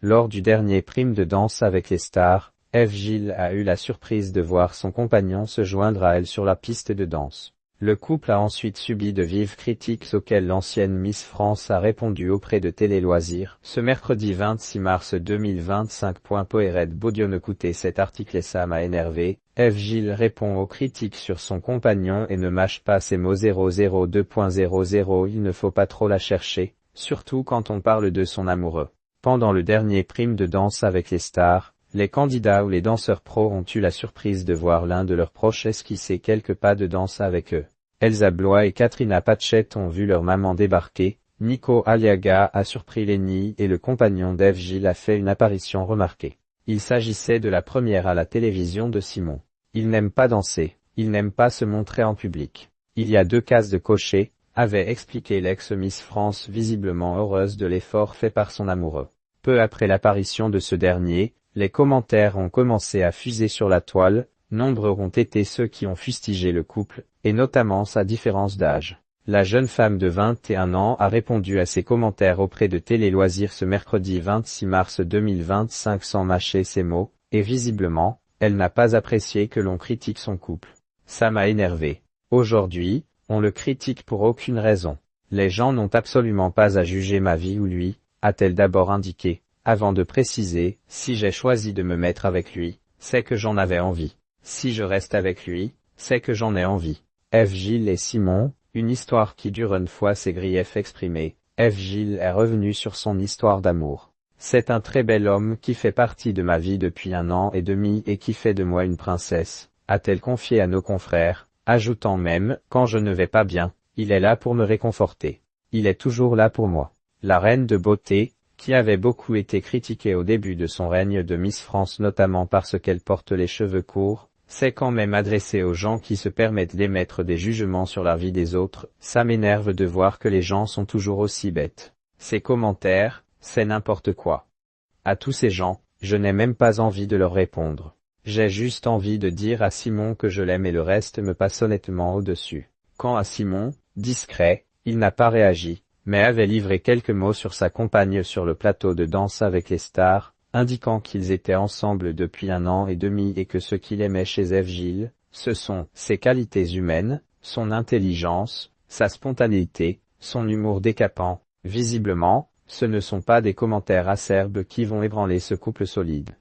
Lors du dernier prime de Danse avec les stars, Eve Gilles a eu la surprise de voir son compagnon se joindre à elle sur la piste de danse. Le couple a ensuite subi de vives critiques auxquelles l'ancienne Miss France a répondu auprès de Télé Loisirs. Ce mercredi 26 mars 2025. Poéret Baudion. Écoutez cet article et ça m'a énervé. Eve Gilles répond aux critiques sur son compagnon et ne mâche pas ses mots. 002.00. Il ne faut pas trop la chercher, surtout quand on parle de son amoureux. Pendant le dernier prime de Danse avec les stars, les candidats ou les danseurs pros ont eu la surprise de voir l'un de leurs proches esquisser quelques pas de danse avec eux. Elsa Blois et Katrina Patchett ont vu leur maman débarquer, Nico Aliaga a surpris Lenny et le compagnon d'Eve Gilles a fait une apparition remarquée. Il s'agissait de la première à la télévision de Simon. Il n'aime pas danser, il n'aime pas se montrer en public. Il y a 2 cases de cocher, avait expliqué l'ex-Miss France visiblement heureuse de l'effort fait par son amoureux. Peu après l'apparition de ce dernier, les commentaires ont commencé à fuser sur la toile, nombreux ont été ceux qui ont fustigé le couple, et notamment sa différence d'âge. La jeune femme de 21 ans a répondu à ces commentaires auprès de Télé Loisirs ce mercredi 26 mars 2025 sans mâcher ses mots, et visiblement, elle n'a pas apprécié que l'on critique son couple. Ça m'a énervé. Aujourd'hui, on le critique pour aucune raison. Les gens n'ont absolument pas à juger ma vie ou lui, a-t-elle d'abord indiqué, avant de préciser, si j'ai choisi de me mettre avec lui, c'est que j'en avais envie. Si je reste avec lui, c'est que j'en ai envie. Eve Gilles et Simon, une histoire qui dure une fois ses griefs exprimés. Eve Gilles est revenue sur son histoire d'amour. C'est un très bel homme qui fait partie de ma vie depuis 1 an et demi et qui fait de moi une princesse, a-t-elle confié à nos confrères, ajoutant même, quand je ne vais pas bien, il est là pour me réconforter. Il est toujours là pour moi. La reine de beauté, qui avait beaucoup été critiquée au début de son règne de Miss France notamment parce qu'elle porte les cheveux courts, s'est quand même adressée aux gens qui se permettent d'émettre des jugements sur la vie des autres. Ça m'énerve de voir que les gens sont toujours aussi bêtes. Ces commentaires, c'est n'importe quoi. À tous ces gens, je n'ai même pas envie de leur répondre. J'ai juste envie de dire à Simon que je l'aime et le reste me passe honnêtement au-dessus. Quant à Simon, discret, il n'a pas réagi, mais avait livré quelques mots sur sa compagne sur le plateau de Danse avec les stars, indiquant qu'ils étaient ensemble depuis 1 an et demi et que ce qu'il aimait chez Eve Gilles, ce sont ses qualités humaines, son intelligence, sa spontanéité, son humour décapant. Visiblement, ce ne sont pas des commentaires acerbes qui vont ébranler ce couple solide.